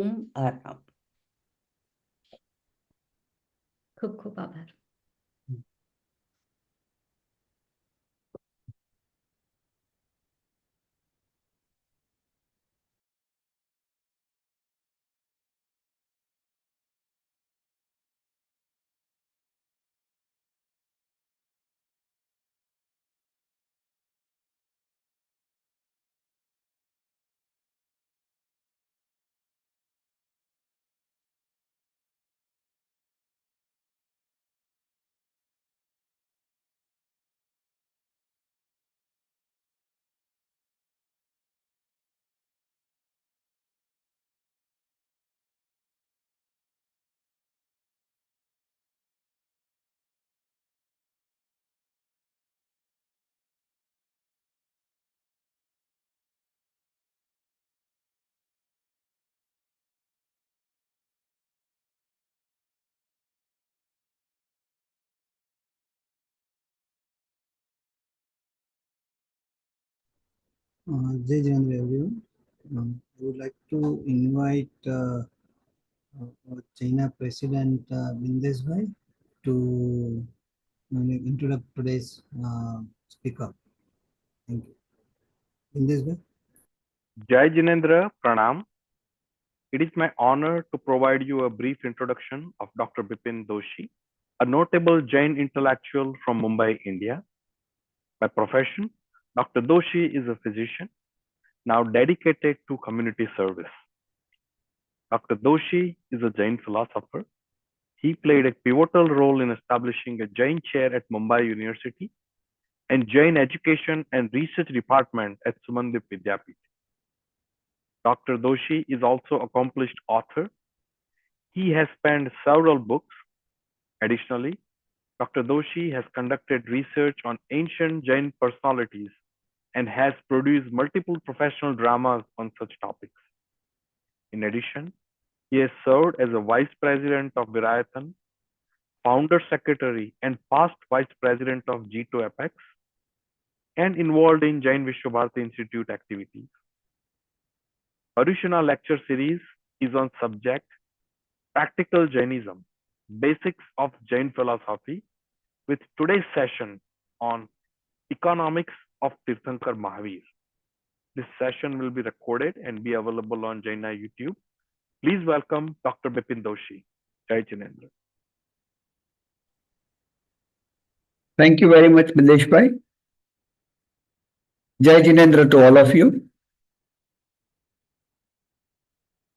आराम. खूप खूप आभार. Jai Jindal everyone. I would like to invite China President Bindesh Bhai to introduce today's speaker. Thank you. Bindesh Bhai. Jai Jinendra, Pranam. It is my honor to provide you a brief introduction of Dr. Bipin Doshi, a notable Jain intellectual from Mumbai, India. By profession, Dr. Doshi is a physician, now dedicated to community service. Dr. Doshi is a Jain philosopher. He played a pivotal role in establishing a Jain chair at Mumbai University and Jain Education and Research Department at Sumandip Vidyapith. Dr. Doshi is also an accomplished author. He has penned several books. Additionally, Dr. Doshi has conducted research on ancient Jain personalities and has produced multiple professional dramas on such topics. In addition, he has served as a vice president of Virayatan, founder secretary, and past vice president of G2 Apex, and involved in Jain Vishwabharati Institute activities. Paryushan lecture series is on subject Practical Jainism, Basics of Jain Philosophy, with today's session on Economics of Tirthankar Mahaveer. This session will be recorded and be available on Jaina YouTube. Please welcome Dr. Bipin Doshi. Jai Jinendra. Thank you very much, Bindesh Bhai. Jai Jinendra to all of you.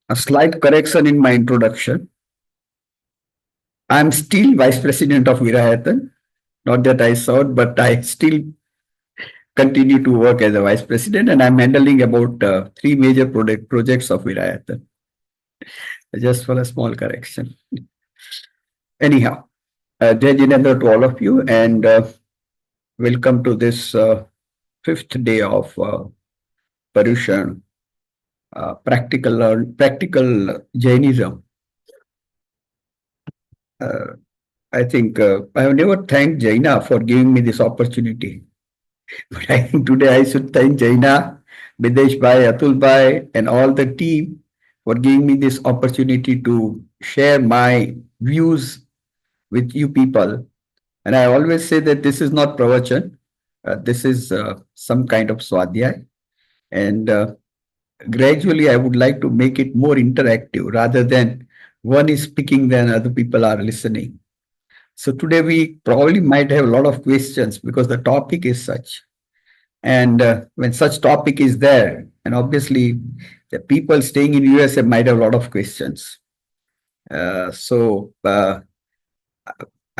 A slight correction in my introduction. I am still Vice President of Virayatan. Not that I served, but I still continue to work as a Vice President, and I'm handling about 3 major projects of Virayatan. Just for a small correction. Anyhow, Jai Jinendra to all of you, and welcome to this 5th day of Paryushan, practical Jainism. I think I have never thanked Jaina for giving me this opportunity. But I think today I should thank Jaina, Bindesh Bhai, Atul Bhai, and all the team for giving me this opportunity to share my views with you people. And I always say that this is not pravachan. This is some kind of swadhyay. And gradually I would like to make it more interactive rather than one is speaking, then other people are listening. So today we probably might have a lot of questions because the topic is such. And when such topic is there, and obviously the people staying in USA might have a lot of questions. I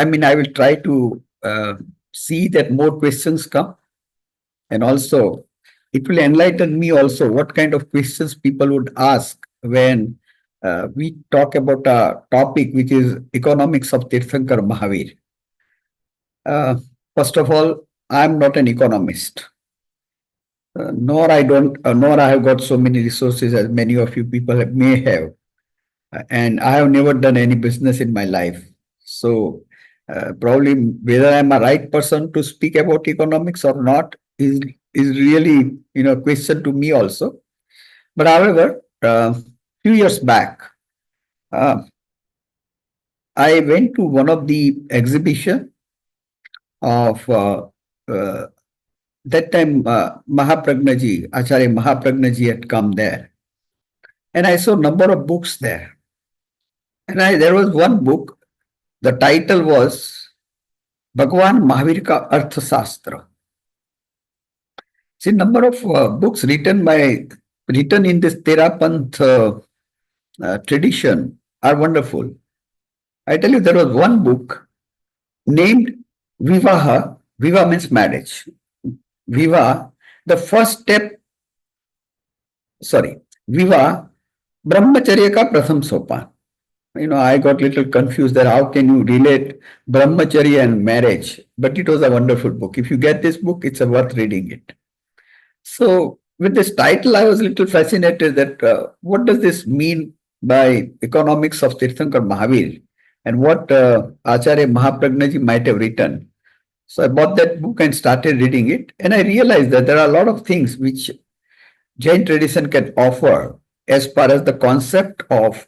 mean, I will try to see that more questions come. And also, it will enlighten me also what kind of questions people would ask when we talk about a topic which is economics of Tirthankar Mahaveer. First of all, I am not an economist. Nor I have got so many resources as many of you people may have. And I have never done any business in my life. So probably whether I'm a right person to speak about economics or not is really, question to me also. But however, few years back, uh, I went to one of the exhibition of that time Mahapragnaji, Acharya Mahapragnaji had come there. And I saw a number of books there. And there was one book, the title was Bhagwan Mahaveer Ka Arth Shastra. See, number of books written in this Terapanth tradition are wonderful. I tell you, there was one book named Vivaha. Viva means marriage. Viva, the first step, Viva, Brahmacharya ka pratham sopan. I got a little confused that how can you relate Brahmacharya and marriage? But it was a wonderful book. If you get this book, it's worth reading it. So with this title, I was a little fascinated that what does this mean by economics of Tirthankar Mahaveer and what Acharya Mahapragnaji might have written. So I bought that book and started reading it. And I realized that there are a lot of things which Jain tradition can offer as far as the concept of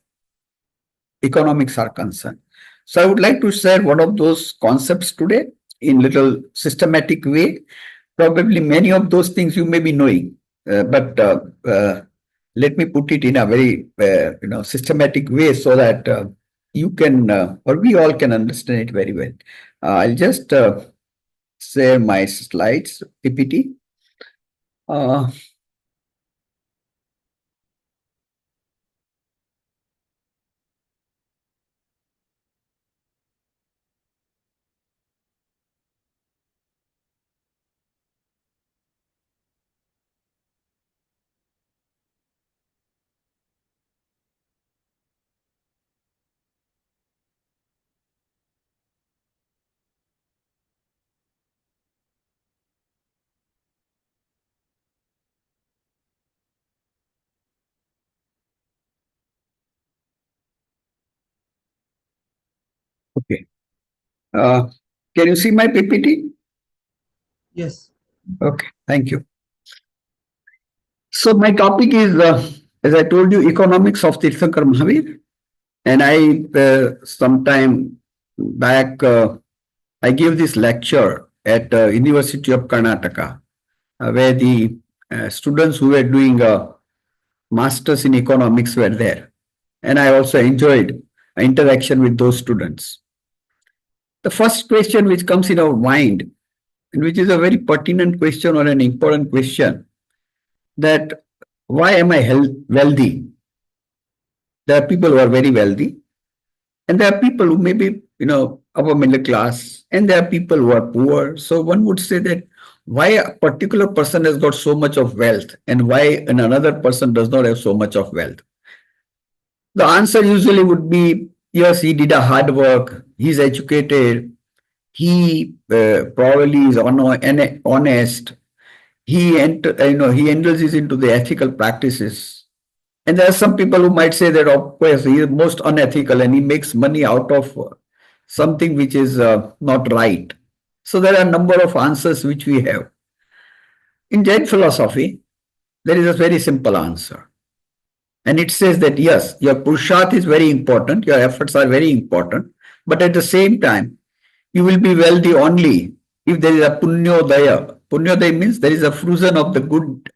economics are concerned. So I would like to share one of those concepts today in little systematic way. Probably many of those things you may be knowing, but let me put it in a very systematic way so that you can or we all can understand it very well. I'll just share my slides, PPT. Okay. Can you see my PPT? Yes. Okay, thank you. So my topic is, as I told you, economics of Tirthankar Mahaveer. And I, sometime back, I gave this lecture at University of Karnataka, where the students who were doing masters in economics were there. And I also enjoyed interaction with those students. The first question which comes in our mind, and which is a very pertinent question or an important question, that why am I wealthy? There are people who are very wealthy, and there are people who may be, upper middle class, and there are people who are poor. So one would say that why a particular person has got so much of wealth and why another person does not have so much of wealth. The answer usually would be, yes, he did a hard work, he's educated, he probably is honest, he indulges into the ethical practices. And there are some people who might say that, of course, he is most unethical and he makes money out of something which is not right. So there are a number of answers which we have. In Jain philosophy, there is a very simple answer. And it says that, yes, your purusharth is very important, your efforts are very important, but at the same time, you will be wealthy only if there is a punyodaya. Punyodaya means there is a fruition of the good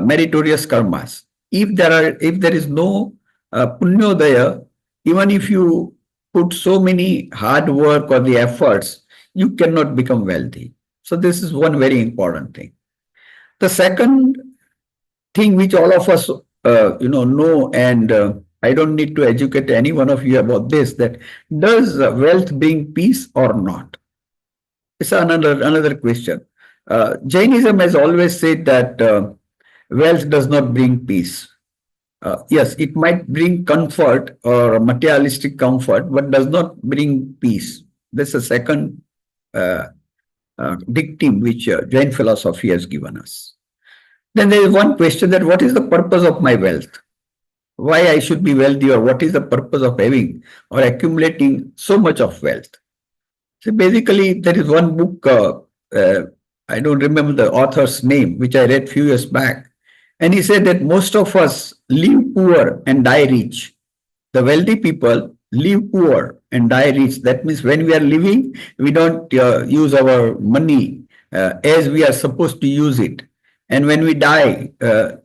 meritorious karmas. If there is no punyodaya, even if you put so many hard work or the efforts, you cannot become wealthy. So this is one very important thing. The second thing which all of us know, and I don't need to educate any one of you about this, that does wealth bring peace or not? It's another question. Jainism has always said that wealth does not bring peace. Yes, it might bring comfort or materialistic comfort, but does not bring peace. That's the second dictum which Jain philosophy has given us. Then there is one question that what is the purpose of my wealth? Why I should be wealthy, or what is the purpose of having or accumulating so much of wealth? So basically, there is one book, I don't remember the author's name, which I read few years back. And he said that most of us live poor and die rich. The wealthy people live poor and die rich. That means when we are living, we don't use our money as we are supposed to use it. And when we die,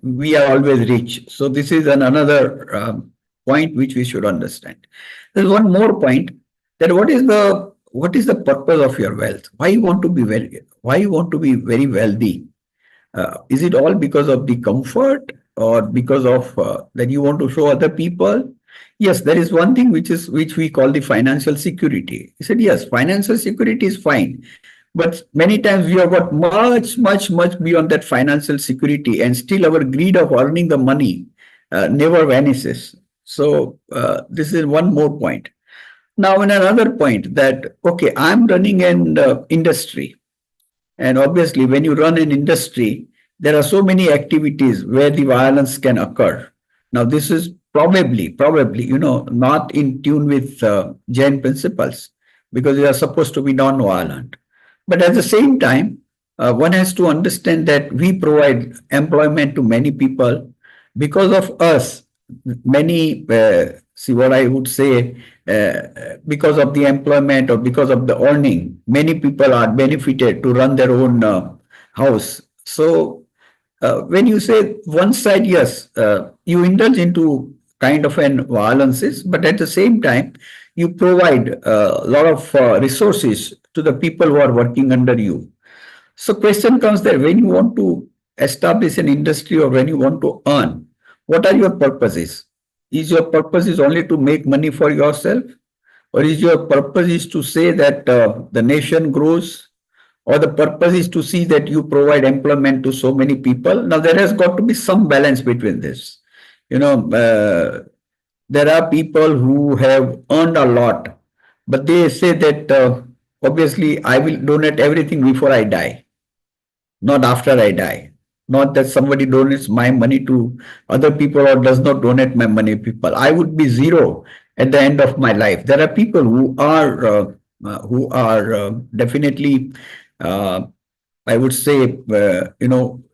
we are always rich. So this is another point which we should understand. There's one more point, that what is the purpose of your wealth? Why you want to be very wealthy? Is it all because of the comfort, or because of that you want to show other people? Yes, there is one thing which we call the financial security. He said, yes, financial security is fine, but many times we have got much beyond that financial security, and still our greed of earning the money never vanishes. So this is one more point. Now, in another point, that okay, I'm running an industry, and obviously, when you run an industry, there are so many activities where the violence can occur. Now, this is probably, not in tune with Jain principles, because they are supposed to be non-violent. But at the same time, one has to understand that we provide employment to many people. Because of us, many, see what I would say, because of the employment or because of the earning, many people are benefited to run their own house. So when you say one side, yes, you indulge into kind of an violences, but at the same time, you provide a lot of resources to the people who are working under you. So question comes there, when you want to establish an industry or when you want to earn, what are your purposes? Is your purpose is only to make money for yourself? Or is your purpose is to say that the nation grows? Or the purpose is to see that you provide employment to so many people? Now, there has got to be some balance between this. There are people who have earned a lot, but they say that obviously I will donate everything before I die, not after I die. Not that somebody donates my money to other people or does not donate my money to people. I would be zero at the end of my life. There are people who are definitely, uh, I would say,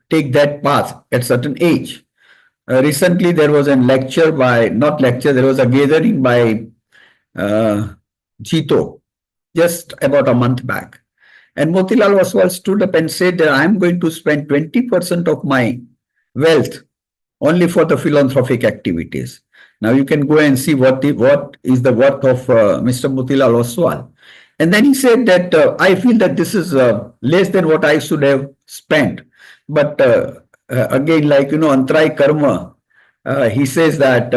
take that path at certain age. Recently, there was a lecture not lecture, there was a gathering by uh, Jito just about a month back. And Motilal Oswal stood up and said that I'm going to spend 20% of my wealth only for the philanthropic activities. Now you can go and see what is the worth of Mr. Motilal Oswal. And then he said that I feel that this is less than what I should have spent. But again, like, Antray Karma, he says that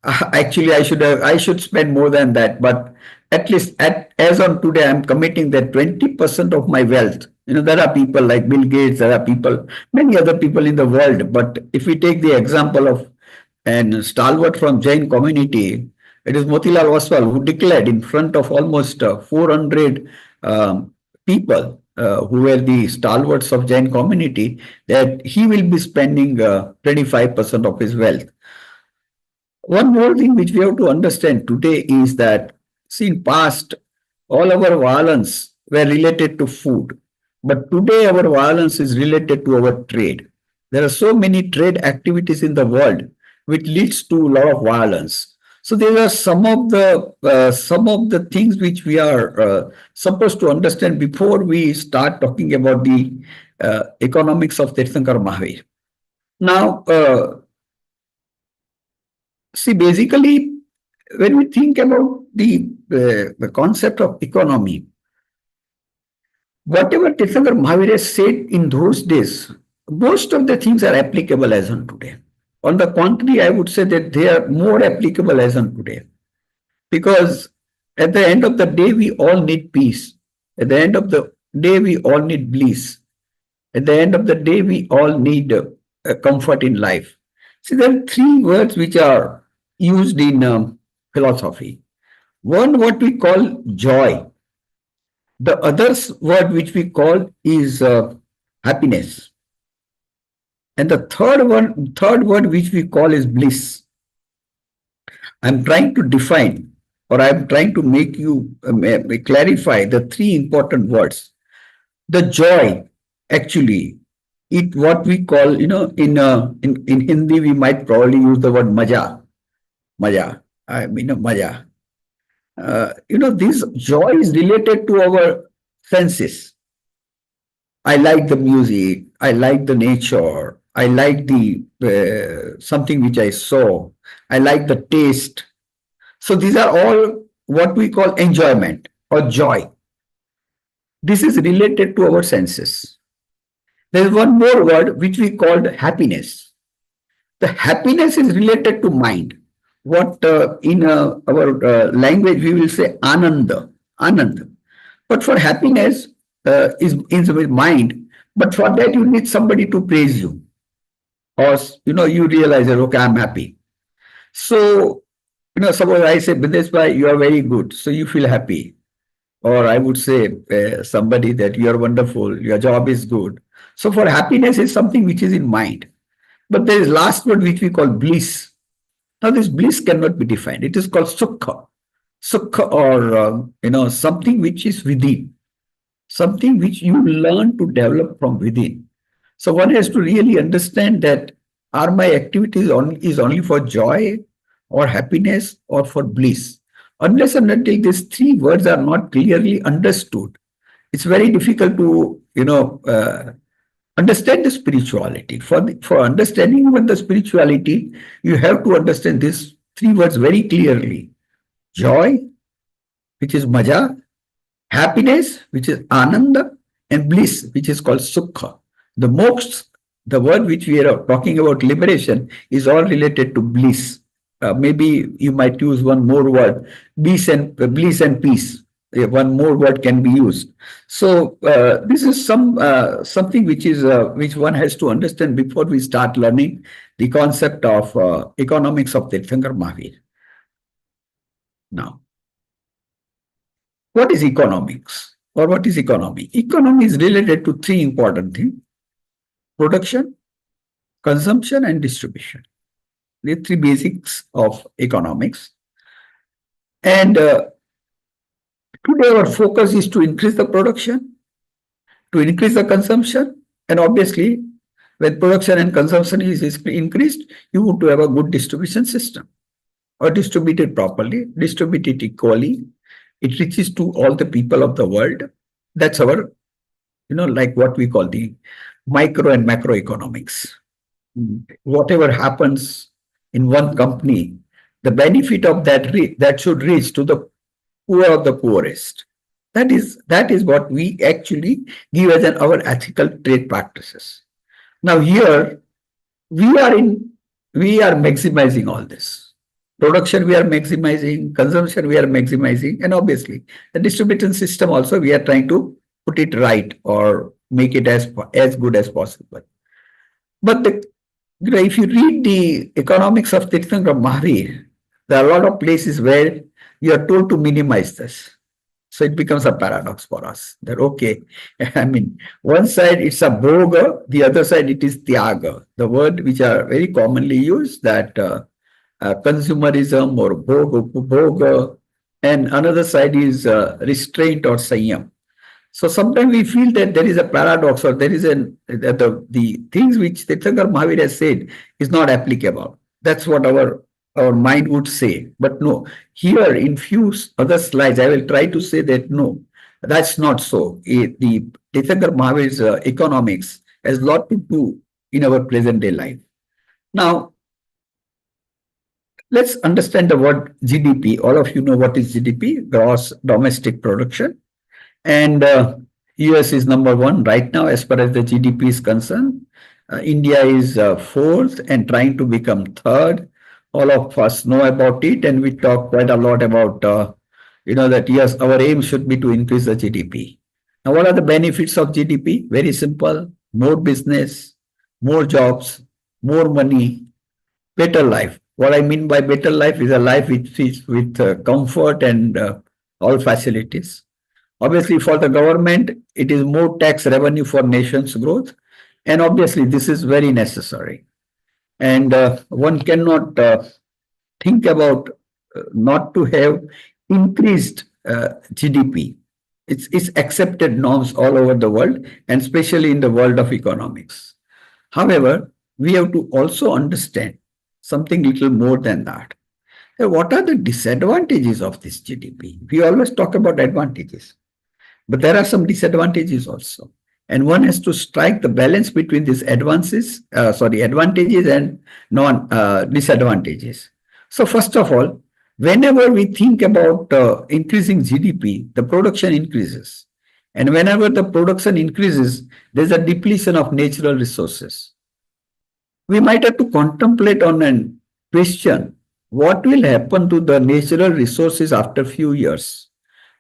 actually I should spend more than that. But at least as on today, I'm committing that 20% of my wealth. There are people like Bill Gates, there are people, many other people in the world. But if we take the example of an stalwart from Jain community, it is Motilal Oswal who declared in front of almost 400 people who were the stalwarts of Jain community, that he will be spending 25% of his wealth. One more thing which we have to understand today is that, see, in past, all our violence were related to food. But today our violence is related to our trade. There are so many trade activities in the world which leads to a lot of violence. So there are some of the things which we are supposed to understand before we start talking about the economics of Tirthankar Mahaveer. Now, see, basically, when we think about the concept of economy, whatever Tirthankar Mahaveer said in those days, most of the things are applicable as on today. On the contrary, I would say that they are more applicable as on today. Because at the end of the day, we all need peace. At the end of the day, we all need bliss. At the end of the day, we all need comfort in life. See, there are three words which are used in philosophy. One, what we call joy. The other word which we call is happiness. And the third word which we call is bliss. I'm trying to define, or I'm trying to make you clarify the three important words. The joy actually it what we call, in Hindi, we might probably use the word maja. Maja. I mean, maja. This joy is related to our senses. I like the music. I like the nature. I like the something which I saw. I like the taste. So these are all what we call enjoyment or joy. This is related to our senses. There is one more word which we called happiness. The happiness is related to mind. What in our language we will say ananda, ananda. But for happiness is with mind. But for that you need somebody to praise you, or you realize that okay, I'm happy. So suppose I say Bidesh bhai, you are very good, so you feel happy. Or I would say somebody that you are wonderful, your job is good. So for happiness is something which is in mind. But there is last word which we call bliss. Now this bliss cannot be defined. It is called sukha. Sukha, or something which is within, something which you learn to develop from within. So one has to really understand that are my activities only for joy or happiness or for bliss? Unless and until these three words are not clearly understood, it's very difficult to understand the spirituality. For understanding even the spirituality, you have to understand these three words very clearly: joy, which is maja; happiness, which is ananda; and bliss, which is called sukha. The moksha, the word which we are talking about, liberation, is all related to bliss. Maybe you might use one more word: bliss and peace. One more word can be used. So this is something which one has to understand before we start learning the concept of economics of Tirthankar Mahaveer. Now, what is economics, or what is economy? Economy is related to three important things: production, consumption, and distribution. The three basics of economics. And today our focus is to increase the production, to increase the consumption, and obviously when production and consumption is increased, you want to have a good distribution system, or distribute it properly, distribute it equally. It reaches to all the people of the world. That's our, like what we call the micro and macroeconomics. Whatever happens in one company, the benefit of that should reach to the poor of the poorest. That is what we actually give as our ethical trade practices. Now here we are maximizing all this. Production we are maximizing, consumption we are maximizing, and obviously the distribution system also we are trying to put it right or make it as good as possible. But if you read the economics of Tirthankar Mahaveer, there are a lot of places where you are told to minimize this. So it becomes a paradox for us that, okay, I mean, one side it's a bhoga, the other side it is tyaga, the word which are very commonly used, that consumerism or bhoga, and another side is restraint or sanyam. So sometimes we feel that there is a paradox, or there is the things which Tirthankar Mahaveer has said is not applicable. That's what our mind would say. But no, here in few other slides, I will try to say that no, that's not so. The Tirthankar Mahaveer's economics has a lot to do in our present day life. Now, let's understand the word GDP. All of you know what is GDP, gross domestic production. And US is number one right now as far as the GDP is concerned. India is fourth and trying to become third. All of us know about it, and we talk quite a lot about, that yes, our aim should be to increase the GDP. Now, what are the benefits of GDP? Very simple: more business, more jobs, more money, better life. What I mean by better life is a life which is with comfort and all facilities. Obviously, for the government, it is more tax revenue for nation's growth. And obviously, this is very necessary. And one cannot think about not to have increased GDP. It's accepted norms all over the world, and especially in the world of economics. However, we have to also understand something little more than that. What are the disadvantages of this GDP? We always talk about advantages, but there are some disadvantages also. And one has to strike the balance between these advantages and non disadvantages. So, first of all, whenever we think about increasing GDP, the production increases. And whenever the production increases, there's a depletion of natural resources. We might have to contemplate on a question, what will happen to the natural resources after few years?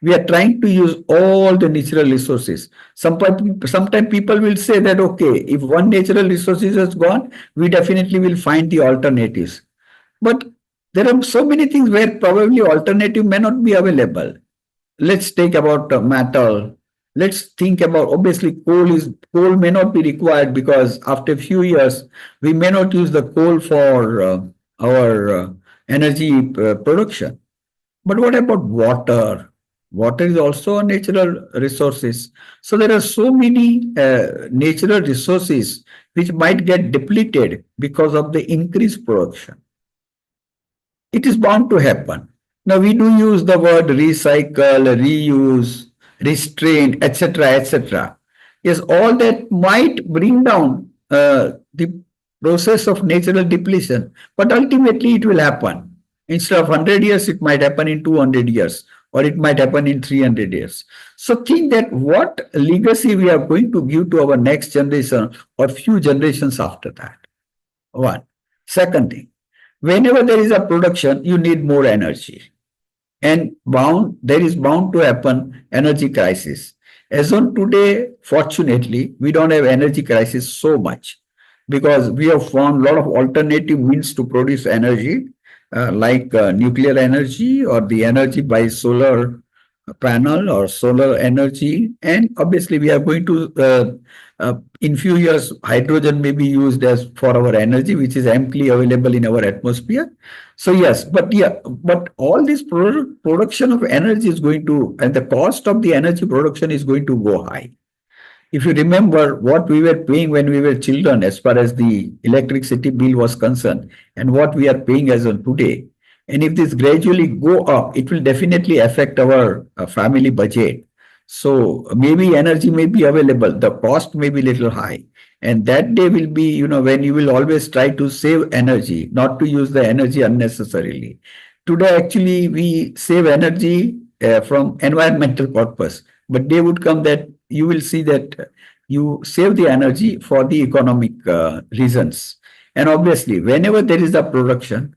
We are trying to use all the natural resources. Sometimes people will say that, okay, if one natural resources is gone, we definitely will find the alternatives. But there are so many things where probably alternative may not be available. Let's take about metal. Let's think about, obviously coal may not be required because after a few years we may not use the coal for our energy production. But what about water? Water is also a natural resources. So there are so many natural resources which might get depleted because of the increased production. It is bound to happen. Now we do use the word recycle, reuse, restraint, etc., etc. Yes, all that might bring down the process of natural depletion, but ultimately it will happen. Instead of 100 years, it might happen in 200 years, or it might happen in 300 years. So think that what legacy we are going to give to our next generation or few generations after that. One. Second thing, whenever there is a production, you need more energy. And there is bound to happen energy crisis. As on today, fortunately, we don't have energy crisis so much because we have found a lot of alternative means to produce energy, like nuclear energy or the energy by solar panel or solar energy. And obviously, we are going to, in few years, hydrogen may be used as for our energy, which is amply available in our atmosphere. So yes, but all this production of energy is going to, and the cost of the energy production is going to go high. If you remember what we were paying when we were children as far as the electricity bill was concerned and what we are paying as on today, and if this gradually go up, it will definitely affect our family budget. So maybe energy may be available, the cost may be little high. And that day will be, when you will always try to save energy, not to use the energy unnecessarily. Today, actually, we save energy from environmental purpose, but day would come that you will see that you save the energy for the economic reasons. And obviously, whenever there is a production,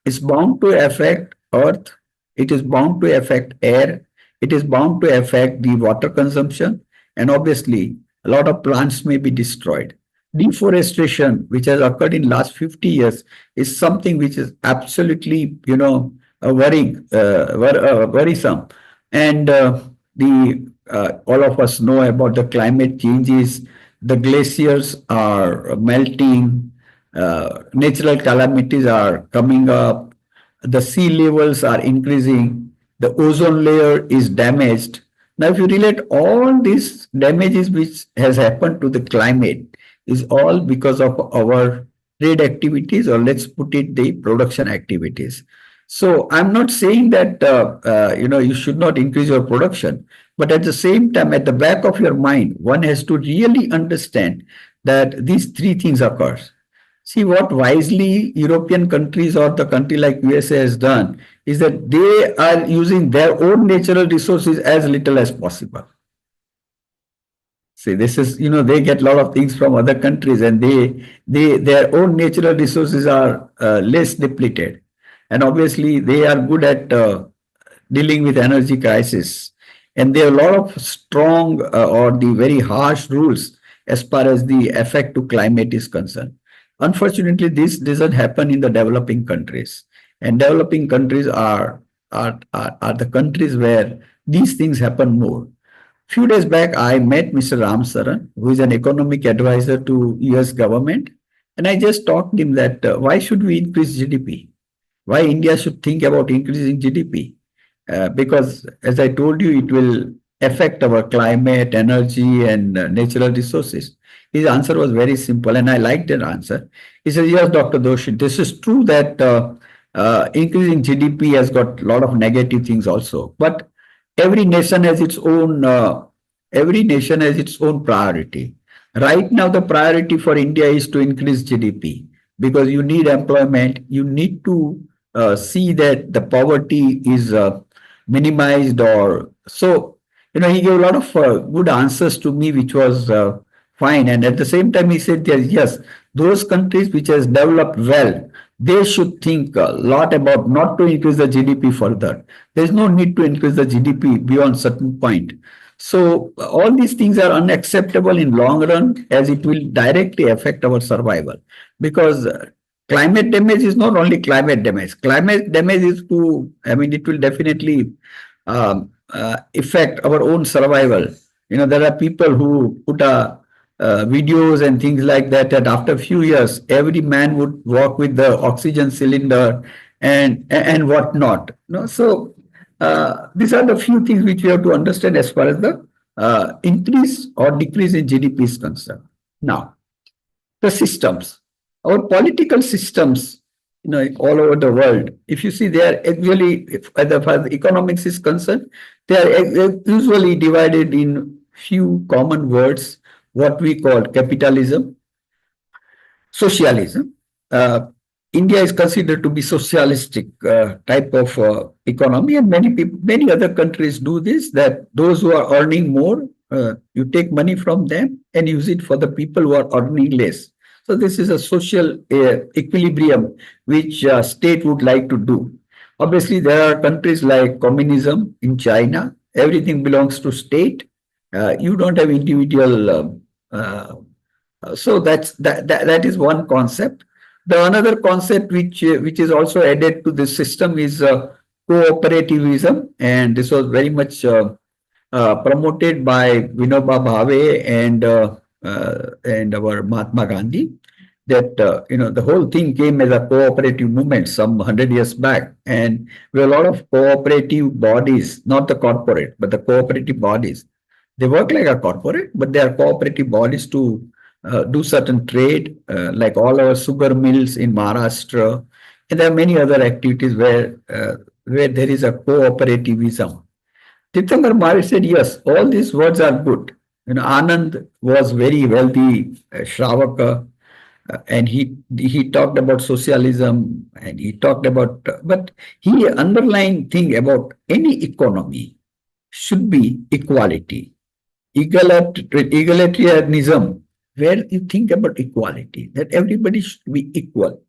it's bound to affect earth, it is bound to affect air, it is bound to affect the water consumption, and obviously a lot of plants may be destroyed. Deforestation, which has occurred in last 50 years, is something which is absolutely, worrisome. And all of us know about the climate changes. The glaciers are melting. Natural calamities are coming up. The sea levels are increasing. The ozone layer is damaged. Now, if you relate all these damages which has happened to the climate is all because of our trade activities, or let's put it, the production activities. So I'm not saying that you should not increase your production, but at the same time, at the back of your mind, one has to really understand that these three things occur. See, what wisely European countries or the country like USA has done is that they are using their own natural resources as little as possible. See, this is, they get a lot of things from other countries, and their own natural resources are less depleted. And obviously, they are good at dealing with energy crisis. And there are a lot of strong or the very harsh rules as far as the effect to climate is concerned. Unfortunately, this doesn't happen in the developing countries. And developing countries are the countries where these things happen more. Few days back, I met Mr. Ram Saran, who is an economic advisor to US government. And I just talked to him that why should we increase GDP? Why India should think about increasing GDP? Because as I told you, it will affect our climate, energy, and natural resources. his answer was very simple, and I liked that answer. He says, yes, Dr. Doshi, this is true that increasing GDP has got a lot of negative things also, but every nation has its own priority. Right now, the priority for India is to increase GDP because you need employment. You need to see that the poverty is minimized, or so. He gave a lot of good answers to me, which was fine. And at the same time, he said, yes, those countries which has developed well, they should think a lot about not to increase the GDP further. There is no need to increase the GDP beyond certain point. So all these things are unacceptable in long run, as it will directly affect our survival. Because climate damage is not only climate damage. Climate damage is it will definitely affect our own survival. There are people who put videos and things like that, that after a few years, every man would walk with the oxygen cylinder and whatnot. So these are the few things which we have to understand as far as the increase or decrease in GDP is concerned. Now, the systems, our political systems, all over the world, if you see, they are actually, as far as economics is concerned, they are usually divided in few common words, what we call capitalism, socialism. India is considered to be socialistic type of economy, and many other countries do this. That those who are earning more, you take money from them and use it for the people who are earning less. So this is a social equilibrium which state would like to do. Obviously, there are countries like communism in China. Everything belongs to state. You don't have individual. So that is one concept. The another concept which is also added to this system is cooperativism, and this was very much promoted by Vinoba Bhave and our Mahatma Gandhi. That the whole thing came as a cooperative movement some 100 years back, and there were a lot of cooperative bodies, not the corporate, but the cooperative bodies. They work like a corporate, but they are cooperative bodies to do certain trade, like all our sugar mills in Maharashtra, and there are many other activities where there is a cooperativism. Tirthankar Mahaveer said, yes, all these words are good. Anand was very wealthy Shravaka, and he talked about socialism, and he talked about, but he underlying thing about any economy should be equality, egalitarianism, where you think about equality, that everybody should be equal.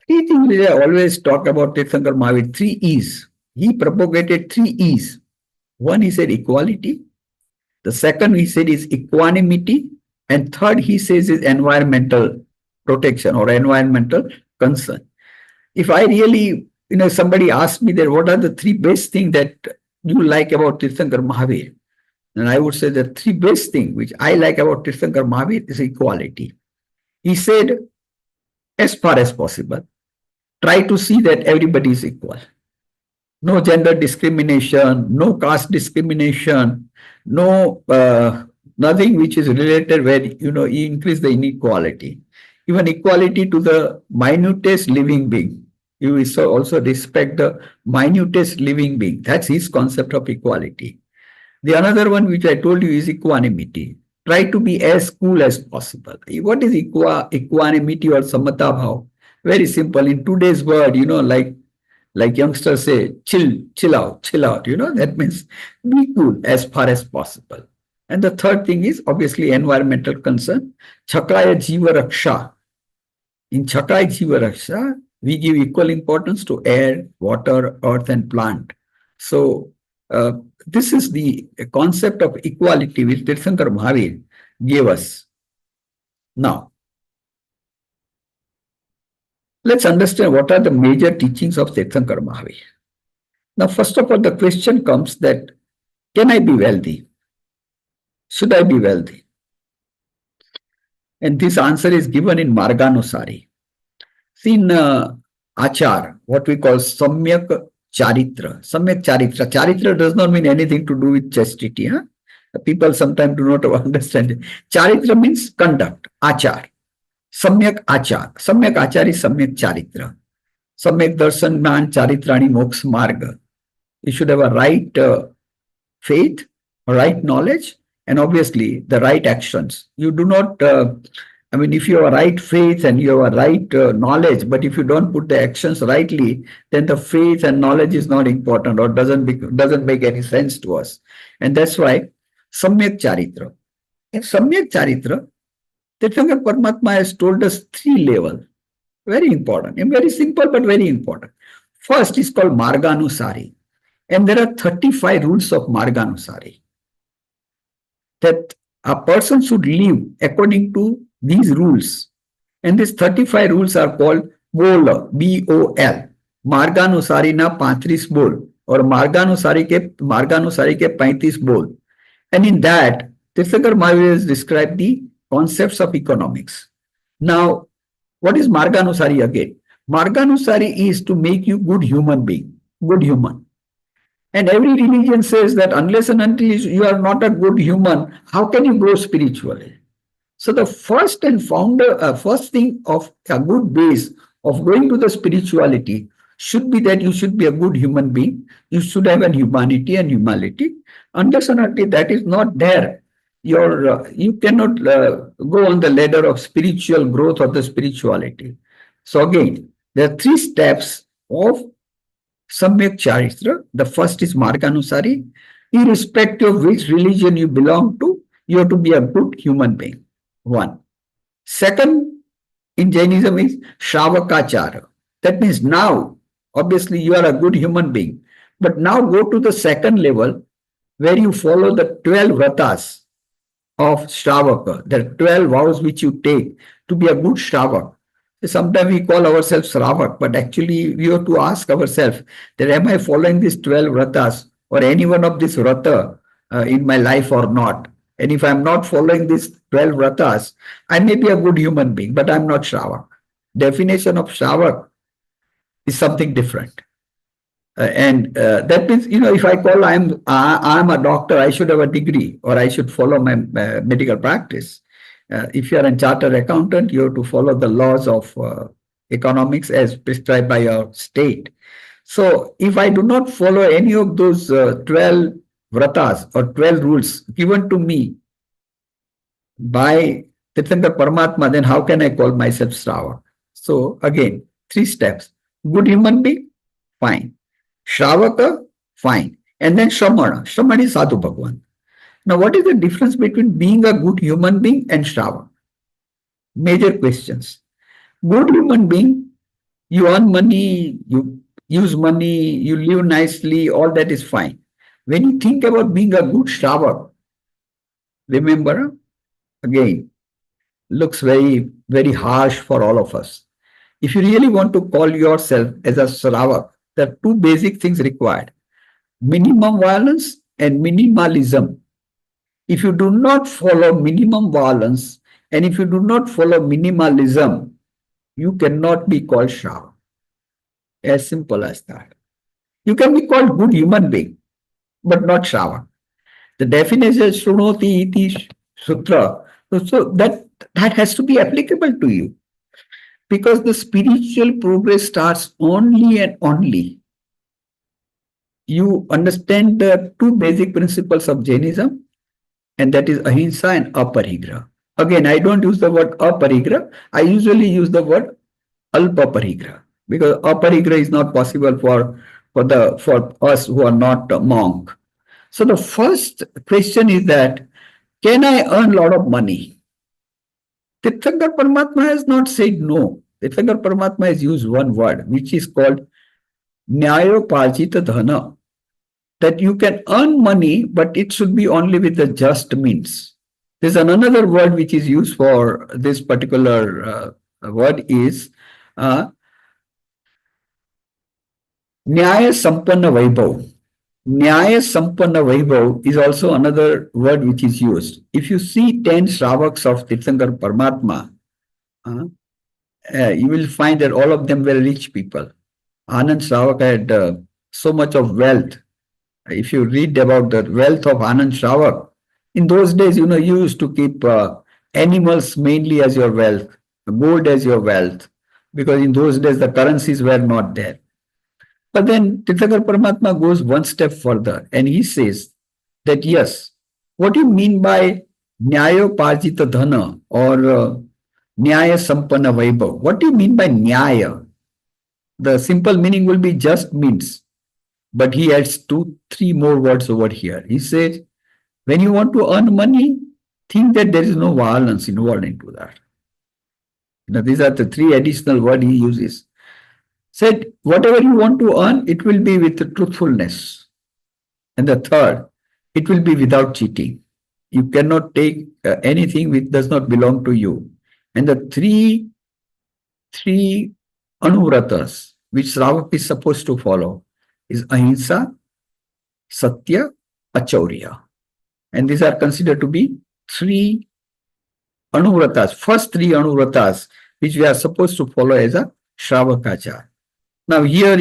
Three things which I always talk about Tirthankar Mahaveer, 3 E's. He propagated 3 E's. One, he said equality. The second, he said, is equanimity. And third, he says, is environmental protection or environmental concern. If I really, somebody asked me that what are the 3 best things that you like about Tirthankar Mahaveer, and I would say the 3 best things which I like about Tirthankar Mahaveer is equality. He said, as far as possible, try to see that everybody is equal. No gender discrimination, no caste discrimination, no nothing which is related where you increase the inequality. Even equality to the minutest living being. You also respect the minutest living being. That's his concept of equality. The another one which I told you is equanimity. Try to be as cool as possible. What is equanimity or samata bhav? Very simple. In today's world, like youngsters say, chill out. That means be cool as far as possible. And the third thing is obviously environmental concern. Chakaya Jiva Raksha. In Chakaya Jiva Raksha, we give equal importance to air, water, earth, and plant. So this is the concept of equality which Tirthankar Mahaveer gave us. Now, let's understand what are the major teachings of Tirthankar Mahaveer. Now, first of all, the question comes that, can I be wealthy? Should I be wealthy? And this answer is given in Marganusari. See, in Achar, what we call Samyak Charitra. Samyak Charitra. Charitra does not mean anything to do with chastity. People sometimes do not understand it. Charitra means conduct, achar. Samyak achar. Samyak achar is samyak charitra. Samyak darshan man charitrani moksha marga. You should have a right faith, right knowledge, and obviously the right actions. You do not, I mean, if you have a right faith and you have a right knowledge, but if you don't put the actions rightly, then the faith and knowledge is not important or doesn't make any sense to us. And that's why Samyak Charitra. In Samyak Charitra, Tirthankar Paramatma has told us 3 levels. Very important and very simple, but very important. First is called Marganusari. And there are 35 rules of Marganusari that a person should live according to these rules. And these 35 rules are called BOL, B-O-L. Marganusari na 35 bol or Marganusari ke 35 bol. And in that, Tirthankar Mahaveer has described the concepts of economics. Now, what is Marganusari again? Marganusari is to make you good human being, good human. And every religion says that unless and until you are not a good human, how can you grow spiritually? So the first thing of a good base of going to the spirituality should be that you should be a good human being. You should have an humanity and humility. Unless and until that is not there, you cannot go on the ladder of spiritual growth or the spirituality. So again, there are 3 steps of Samyak Charitra. The first is Marganusari. Irrespective of which religion you belong to, you have to be a good human being. 1. Second, in Jainism is Shravakachara. That means now, obviously, you are a good human being. But now go to the second level where you follow the 12 vratas of Shravaka, the 12 vows which you take to be a good Shravak. Sometimes we call ourselves Shravak, but actually we have to ask ourselves that am I following these 12 vratas or any one of these vrata in my life or not? And if I'm not following these 12 vratas, I may be a good human being, but I'm not Shravak. Definition of Shravak is something different. And that means, if I call I'm a doctor, I should have a degree or I should follow my medical practice. If you are a chartered accountant, you have to follow the laws of economics as prescribed by your state. So if I do not follow any of those 12 vratas or 12 rules given to me by Tirthankar Paramatma, then how can I call myself Shravak? So again, 3 steps. Good human being, fine. Shravaka, fine. And then Shramana. Shramana is Sadhu Bhagwan. Now, what is the difference between being a good human being and Shravaka? Major questions. Good human being, you earn money, you use money, you live nicely, all that is fine. When you think about being a good Shravaka, remember, again, looks very, very harsh for all of us. If you really want to call yourself as a Shravaka, there are 2 basic things required. Minimum violence and minimalism. If you do not follow minimum violence and if you do not follow minimalism, you cannot be called Shravaka. As simple as that. You can be called good human being, but not Shravaka. The definition is Shrunoti iti sutra. So that has to be applicable to you. Because the spiritual progress starts only and only. You understand the 2 basic principles of Jainism, and that is ahimsa and aparigraha. Again, I don't use the word aparigraha. I usually use the word alpaparigraha because aparigraha is not possible for us who are not a monk. So the first question is that, can I earn a lot of money? Tirthankar Paramatma has not said no. Tirthankar Paramatma has used one word, which is called Nyayopajita Dhana. That you can earn money, but it should be only with the just means. There's another word which is used for this particular word is Nyaya Sampanna Vaibhav. Nyaya Sampanna Vaibhav is also another word which is used. If you see 10 Shravaks of Tirthankar Paramatma, you will find that all of them were rich people. Anand Shravaka had so much of wealth. If you read about the wealth of Anand Shravak, In those days, you used to keep animals mainly as your wealth, gold as your wealth, because in those days the currencies were not there. But then Tirthankar Paramatma goes one step further and he says that yes, what do you mean by Nyayo Parjita Dhana or Nyaya Sampanna Vaibhav? What do you mean by Nyaya? The simple meaning will be just means, but he adds two, three more words over here. He says, when you want to earn money, think that there is no violence involved into that. Now, these are the three additional words he uses. Said, whatever you want to earn, it will be with truthfulness. And the third, it will be without cheating. You cannot take anything which does not belong to you. And the three anuvratas which Shravak is supposed to follow is ahimsa, satya, achaurya. And these are considered to be three anuvratas, first three anuvratas, which we are supposed to follow as a Shravakacharya. Now here,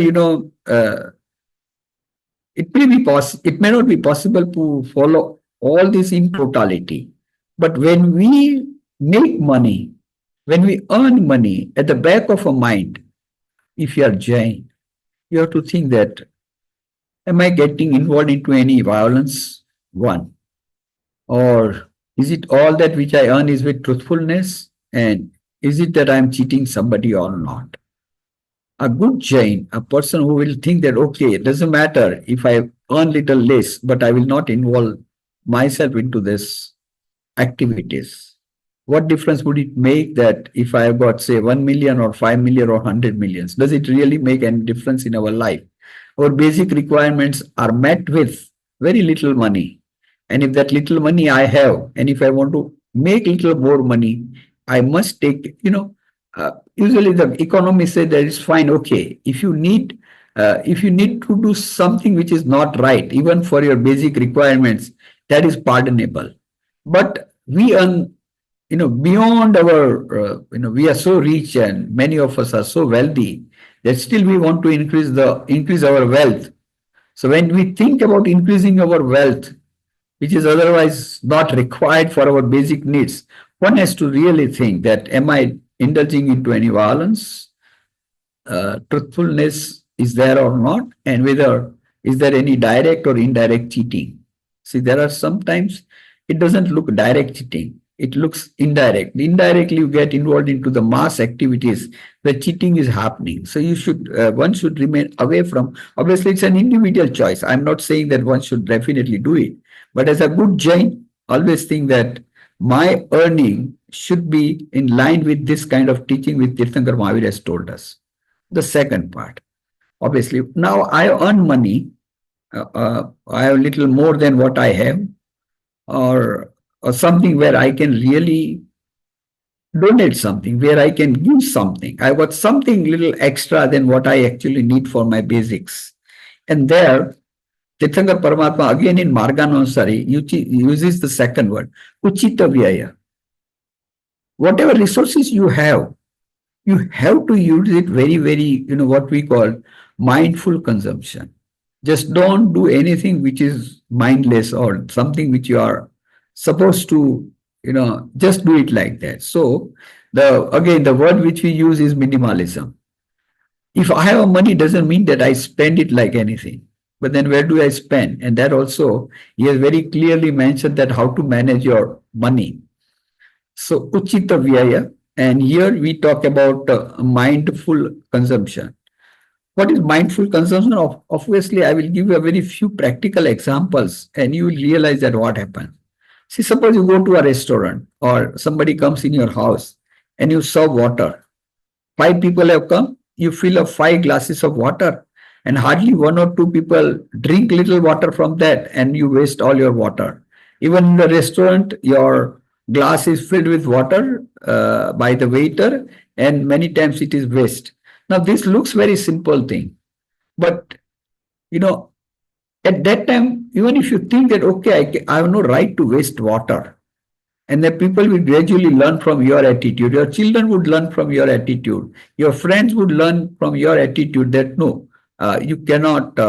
it may not be possible to follow all this in totality. But when we make money, when we earn money, at the back of our mind, if you are Jain, you have to think that, am I getting involved into any violence? One. Or is it all that which I earn is with truthfulness? And is it that I am cheating somebody or not? A good Jain, a person who will think that, okay, it doesn't matter if I earn little less, but I will not involve myself into this activities. What difference would it make that if I have got, say, 1 million or 5 million or 100 millions? Does it really make any difference in our life? Our basic requirements are met with very little money. And if that little money I have, and if I want to make little more money, I must take, usually the economists say that it's fine, okay. If you need to do something which is not right, even for your basic requirements, that is pardonable. But we earn, beyond our, we are so rich and many of us are so wealthy that still we want to increase our wealth. So when we think about increasing our wealth, which is otherwise not required for our basic needs, one has to really think that, am I indulging into any violence? Truthfulness is there or not? And whether is there any direct or indirect cheating? See, there are sometimes it doesn't look direct cheating. It looks indirect. Indirectly, you get involved into the mass activities where cheating is happening. So one should remain away from. Obviously, it's an individual choice. I'm not saying that one should definitely do it. But as a good Jain, always think that my earning should be in line with this kind of teaching which Tirthankar Mahaveer has told us. The second part, obviously, now I earn money. I have little more than what I have, or something where I can really donate something, where I can give something. I got something little extra than what I actually need for my basics. And there, Tirthankar Paramatma, again in Marganusari, uses the second word, Uchita Vyaya. Whatever resources you have to use it very, very, what we call mindful consumption. Just don't do anything which is mindless or something which you are supposed to, just do it like that. So again, the word which we use is minimalism. If I have money, doesn't mean that I spend it like anything. But then where do I spend? And that also, he has very clearly mentioned that how to manage your money. So, Uchita Vyaya, and here we talk about mindful consumption. What is mindful consumption? Obviously, I will give you a very few practical examples and you will realize that what happens. See, suppose you go to a restaurant or somebody comes in your house and you serve water. 5 people have come, you fill up 5 glasses of water and hardly 1 or 2 people drink little water from that and you waste all your water. Even in the restaurant, your glass is filled with water by the waiter and many times it is waste. Now, this looks very simple thing, but at that time, even if you think that, okay, I have no right to waste water, and the people will gradually learn from your attitude, your children would learn from your attitude, your friends would learn from your attitude that no, you cannot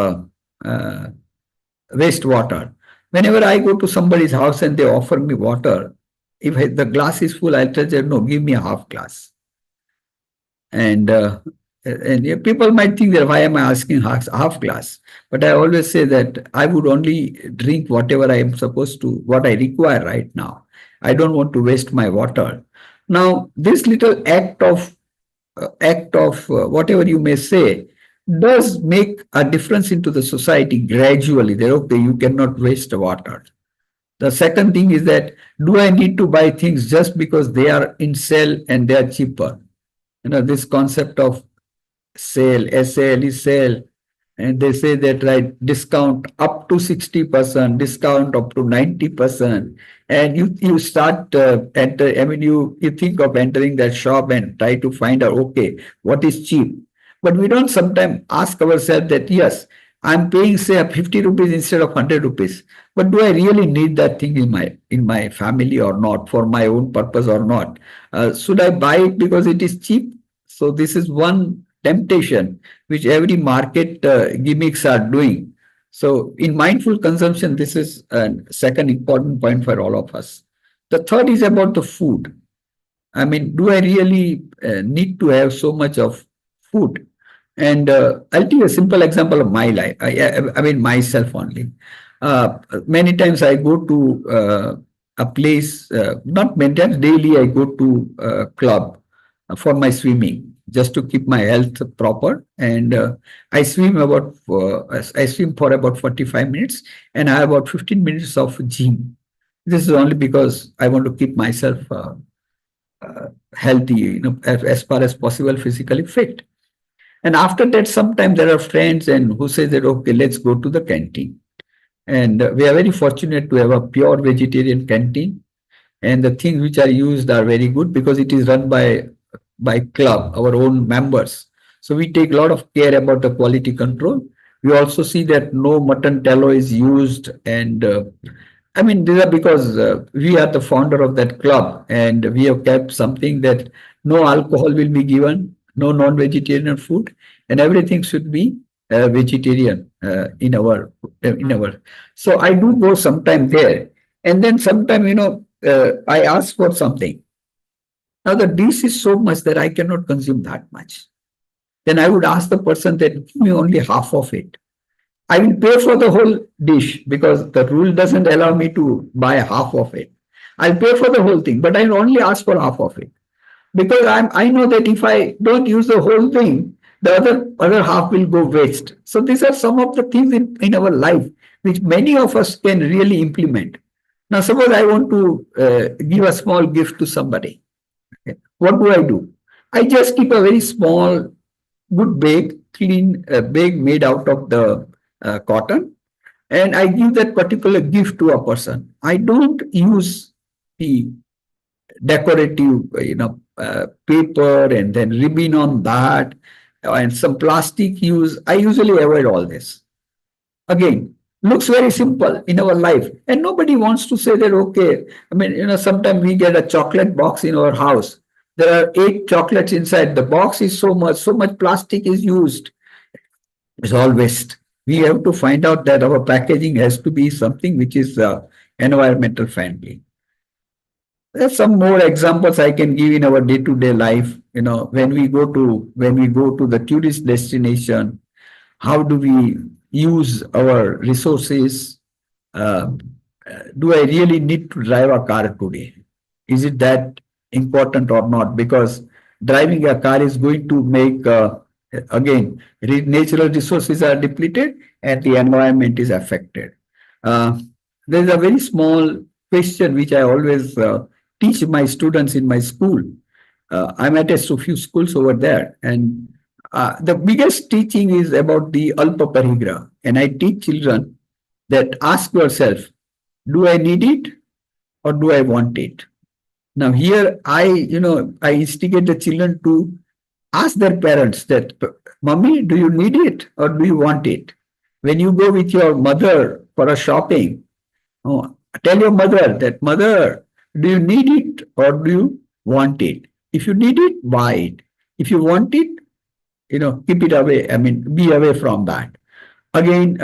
waste water. Whenever I go to somebody's house and they offer me water, if the glass is full, I'll tell them, no, give me a half glass. And yeah, people might think that why am I asking half glass? But I always say that I would only drink whatever I am supposed to, what I require right now. I don't want to waste my water. Now, this little act of whatever you may say does make a difference into the society gradually. That okay, you cannot waste water. The second thing is that do I need to buy things just because they are in sale and they are cheaper? This concept of sale, SAL is sale, and they say that right discount up to 60%, discount up to 90%, and you start enter. I mean, you think of entering that shop and try to find out okay what is cheap, but we don't sometimes ask ourselves that yes, I'm paying say 50 rupees instead of 100 rupees, but do I really need that thing in my family or not, for my own purpose or not? Should I buy it because it is cheap? So this is one temptation which every market gimmicks are doing. So in mindful consumption, this is a second important point for all of us. The third is about the food. I mean, do I really need to have so much of food? And I'll take a simple example of my life. I mean, myself only. Many times I go to a place, not many times, daily I go to a club for my swimming, just to keep my health proper. And I swim for about 45 minutes and I have about 15 minutes of gym. This is only because I want to keep myself healthy, as far as possible, physically fit. And after that, sometimes there are friends and who say that, okay, let's go to the canteen. And we are very fortunate to have a pure vegetarian canteen. And the things which are used are very good because it is run by club, our own members. So we take a lot of care about the quality control. We also see that no mutton tallow is used. And I mean, these are because we are the founder of that club and we have kept something that no alcohol will be given, no non-vegetarian food, and everything should be vegetarian in our. So I do go sometime there, and then sometime I ask for something. Now the dish is so much that I cannot consume that much. Then I would ask the person that give me only half of it. I will pay for the whole dish because the rule doesn't allow me to buy half of it. I'll pay for the whole thing, but I'll only ask for half of it because I know that if I don't use the whole thing, the other half will go waste. So these are some of the things in our life which many of us can really implement. Now, suppose I want to give a small gift to somebody. Okay. What do? I just keep a very small, good bag, clean bag made out of the cotton, and I give that particular gift to a person. I don't use the decorative, paper and then ribbon on that and some plastic use. I usually avoid all this. Again, looks very simple in our life, and nobody wants to say that, okay, I mean, sometimes we get a chocolate box in our house. There are 8 chocolates inside. The box is so much plastic is used. It's all waste. We have to find out that our packaging has to be something which is environmental friendly. There's some more examples I can give in our day-to-day life. When we go to the tourist destination, how do we use our resources? Do I really need to drive a car today? Is it that important or not? Because driving a car is going to make, again, natural resources are depleted and the environment is affected. There's a very small question which I always teach my students in my school. I'm attached to a few schools over there, and the biggest teaching is about the Alpa Parigraha. And I teach children that ask yourself, do I need it or do I want it? Now here I instigate the children to ask their parents that, Mommy, do you need it or do you want it? When you go with your mother for a shopping, tell your mother that, Mother, do you need it or do you want it? If you need it, buy it. If you want it, keep it away. I mean, be away from that. Again,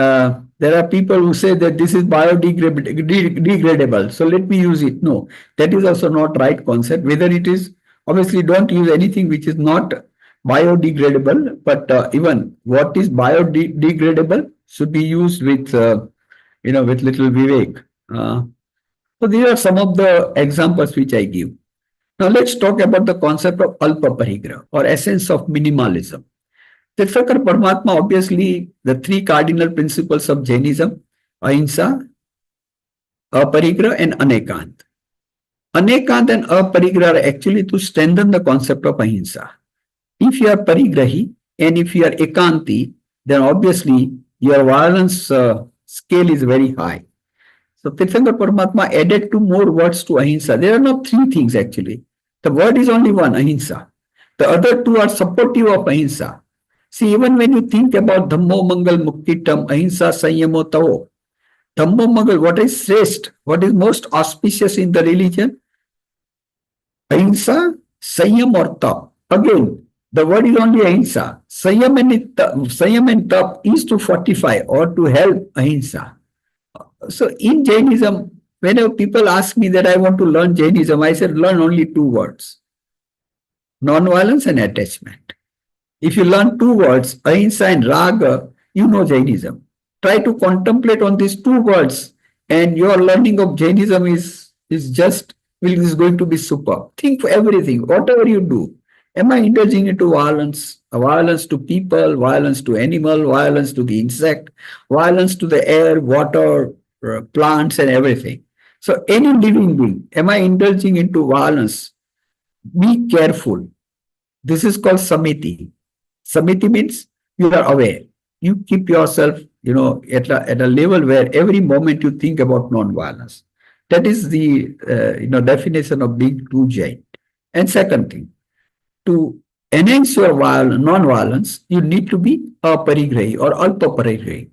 there are people who say that this is biodegradable. So let me use it. No, that is also not right concept. Whether it is, obviously don't use anything which is not biodegradable, but even what is biodegradable should be used with, with little vivek. So these are some of the examples which I give. Now let's talk about the concept of alpa parigraha or essence of minimalism. Tirthankar Paramatma, obviously, the three cardinal principles of Jainism, ahimsa, aparigraha, and anekant. Anekant and aparigraha are actually to strengthen the concept of ahimsa. If you are parigrahi and if you are ekanti, then obviously your violence scale is very high. So Tirthankar Paramatma added two more words to ahimsa. There are not three things actually. The word is only one, ahimsa. The other two are supportive of ahimsa. See, even when you think about Dhammo Mangal Muktitam, Ahimsa Sanyamo Tavo, Dhammo Mangal, what is shrest, what is most auspicious in the religion? Ahimsa, Sanyam or Tap. Again, the word is only Ahimsa. Sanyam and Tap is to fortify or to help Ahimsa. So in Jainism, whenever people ask me that I want to learn Jainism, I said learn only two words, non-violence and attachment. If you learn two words, ahimsa and raga, you know Jainism. Try to contemplate on these two words, and your learning of Jainism is going to be superb. Think for everything, whatever you do. Am I indulging into violence? Violence to people, violence to animal, violence to the insect, violence to the air, water, plants, and everything. So any living being, am I indulging into violence? Be careful. This is called samiti. Samiti means you are aware. You keep yourself, at a level where every moment you think about non-violence. That is the, definition of being true Jain. And second thing, to enhance your non-violence, you need to be aparigrahi or alpa parigrahi,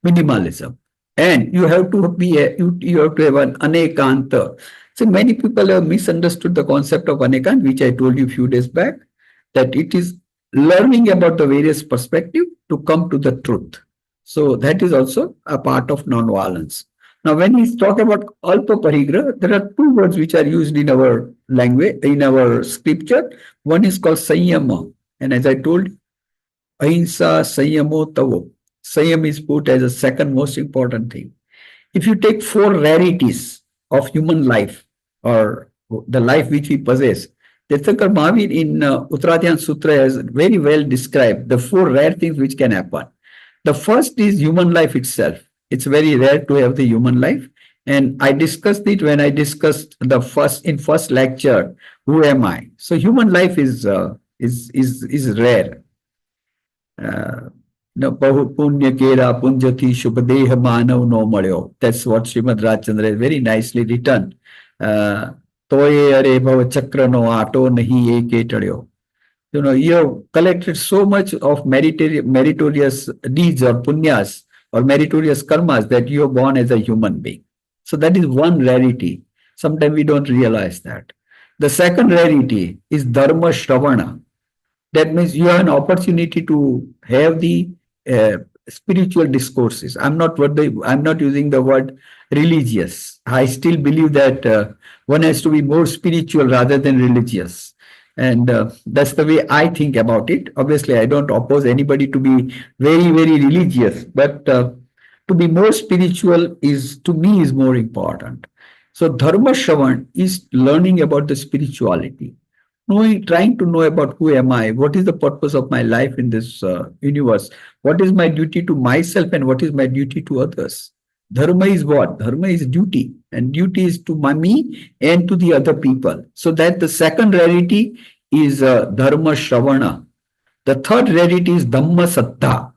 minimalism. And you have to be, you have to have an anekanta. So many people have misunderstood the concept of anekant, which I told you a few days back, that it is learning about the various perspectives to come to the truth. So that is also a part of non-violence. Now, when we talk about alpa parigraha, there are two words which are used in our language, in our scripture. One is called sanyama. And as I told you, ahimsa sanyamo tavo. Sanyam is put as a second most important thing. If you take four rarities of human life or the life which we possess, Tirthankar Mahaveer in Uttarakhand Sutra has very well described the four rare things which can happen. The first is human life itself. It's very rare to have the human life. And I discussed it when I discussed the first lecture, who am I? So human life is rare. Punya Kera Punjati Shubhadeha Manav no Madyo. That's what Srimad Rajchandra has very nicely written. Toye are bhava chakra no ato nahi eke tadyo. You have collected so much of meritorious deeds or punyas or meritorious karmas that you are born as a human being. So that is one rarity. Sometimes we don't realize that. The second rarity is dharma shravana. That means you have an opportunity to have the spiritual discourses. I'm not using the word religious. I still believe that one has to be more spiritual rather than religious. And that's the way I think about it. Obviously, I don't oppose anybody to be very, very religious, but to be more spiritual to me is more important. So Dharma Shravan is learning about the spirituality. Trying to know about who am I, what is the purpose of my life in this universe, what is my duty to myself and what is my duty to others. Dharma is what? Dharma is duty, and duty is to me and to the other people. So that the second rarity is Dharma Shravana. The third rarity is Dhamma Sattha.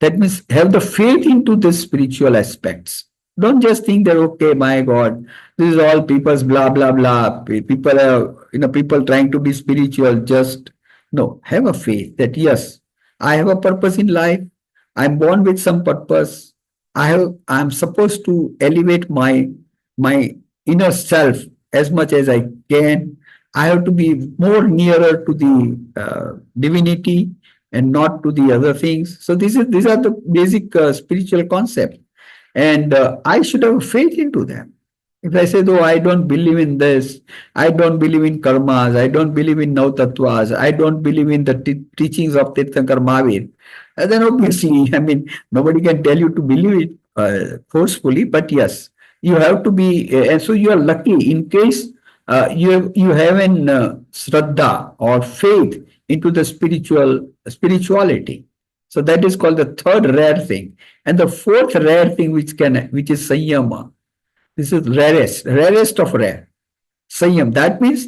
That means have the faith into the spiritual aspects. Don't just think that, okay, my God, this is all people's blah, blah, blah. People are, people trying to be spiritual. Just, no, have a faith that, yes, I have a purpose in life. I'm born with some purpose. I'm supposed to elevate my inner self as much as I can. I have to be more nearer to the divinity, and not to the other things. So these are the basic spiritual concepts, and I should have faith into them. If I say, though, I don't believe in this, I don't believe in karmas, I don't believe in Navtattvas, I don't believe in the teachings of Tirthankar Mahaveer, then obviously, I mean, nobody can tell you to believe it forcefully, but yes, you have to be, and so you are lucky in case you have an shraddha or faith into the spirituality. So that is called the third rare thing. And the fourth rare thing which is Sanyama. This is rarest of rare. Sanyam. That means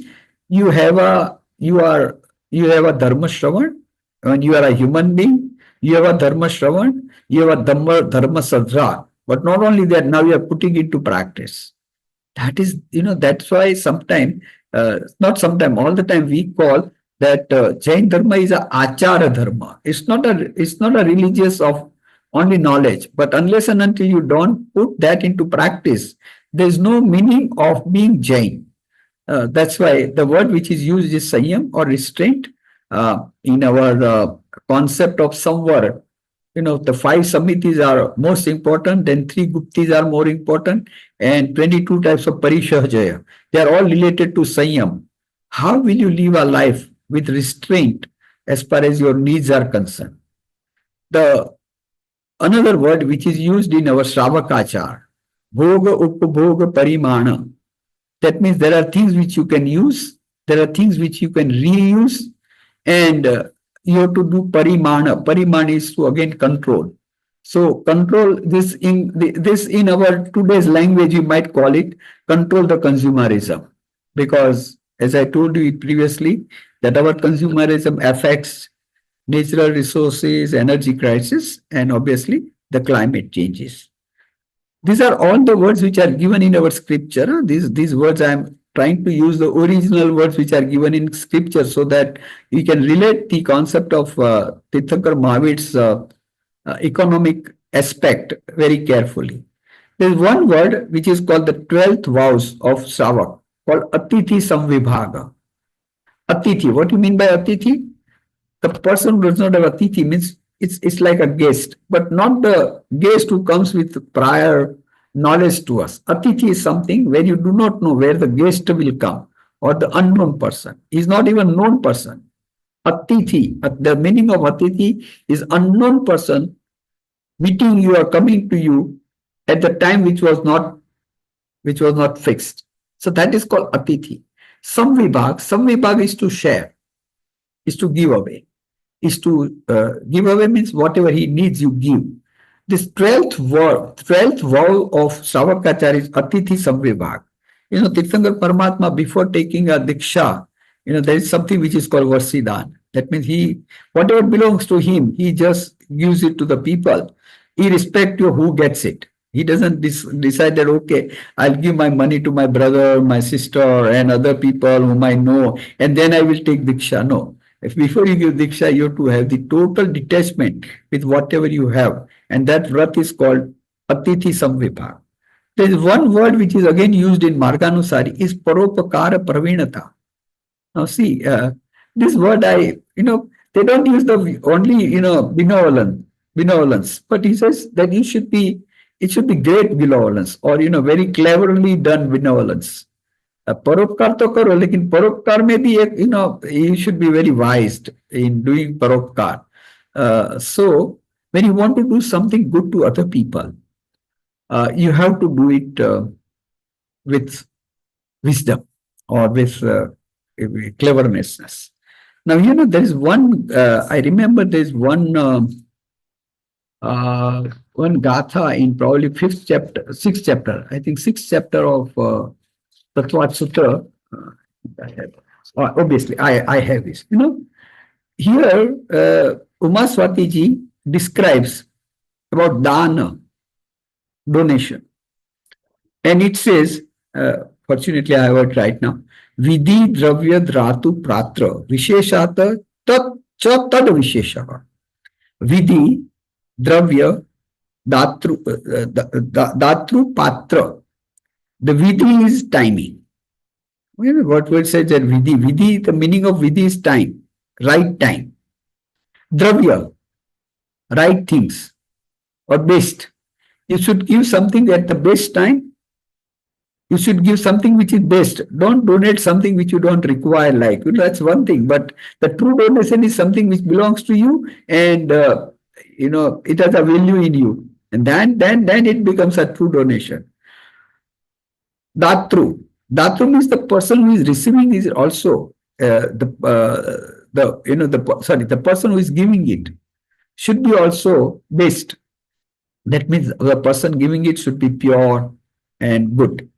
you have a you have a dharma shravan. When you are a human being, you have a dharma shravan, you have a dharma sadra. But not only that, now you are putting into practice. That is, that's why sometime, not sometime, all the time we call that Jain dharma is a achara dharma. It's not a religious of only knowledge, but unless and until you don't put that into practice, there is no meaning of being Jain. That's why the word which is used is Sanyam or restraint. In our concept of samvara, the 5 samitis are most important, then 3 guptis are more important, and 22 types of parishahjaya. They are all related to Sanyam. How will you live a life with restraint as far as your needs are concerned? The another word which is used in our Shravakachar, bhoga upabhoga parimana. That means there are things which you can use, there are things which you can reuse, and you have to do parimana. Parimana is to again control. So control this in our today's language, you might call it control the consumerism, because as I told you previously, that our consumerism affects natural resources, energy crisis, and obviously the climate changes. These are all the words which are given in our scripture. These words I am trying to use the original words which are given in scripture so that you can relate the concept of Tirthankar Mahaveer's economic aspect very carefully. There is one word which is called the 12th vows of Shravak, called Atithi Samvibhaga. Atithi, what do you mean by Atithi? The person who does not have Atithi means it's like a guest, but not the guest who comes with prior knowledge to us. Atithi is something where you do not know where the guest will come, or the unknown person. He is not even known person. Atithi, the meaning of Atithi is unknown person meeting you or coming to you at the time which was not fixed. So that is called Atithi. Samvibhag is to share, is to give away. Is to give away means whatever he needs, you give. This 12th vow of Shravakachar is Atithi Samvibhag. Tirthankar Paramatma, before taking a Diksha, there is something which is called Varsidan. That means whatever belongs to him, he just gives it to the people, irrespective of who gets it. He doesn't decide that, okay, I'll give my money to my brother, my sister, and other people whom I know, and then I will take Diksha. No. If before you give Diksha, you have to have the total detachment with whatever you have. And that vrat is called Atithi Samvibhag. There is one word which is again used in Marganusari, is Paropakara Pravinata. Now see, this word they don't use the only, benevolence, but he says that it should be great benevolence, or, very cleverly done benevolence. परोपकार तो करो, लेकिन परोपकार में भी एक you should be very wise in doing paropkar. So when you want to do something good to other people, you have to do it with wisdom or with cleverness. Now there is one. I remember there is one gatha in probably 6th chapter. I think 6th chapter of Tattvat Sutra. Obviously, I have this. Here, Uma Swati ji describes about dana, donation. And it says, fortunately, I have it right now, Vidhi Dravya Dratu Pratra Visheshata Tat Cha Tad Visheshaha. Vidhi Dravya Datru Patra. The vidhi is timing. What word says that vidhi? Vidhi, the meaning of vidhi is time, right time. Dravya, right things, or best. You should give something at the best time. You should give something which is best. Don't donate something which you don't require. Like, that's one thing. But the true donation is something which belongs to you, and it has a value in you, and then it becomes a true donation. Datru. Datru means the person who is receiving is also the person who is giving it should be also best. That means the person giving it should be pure and good.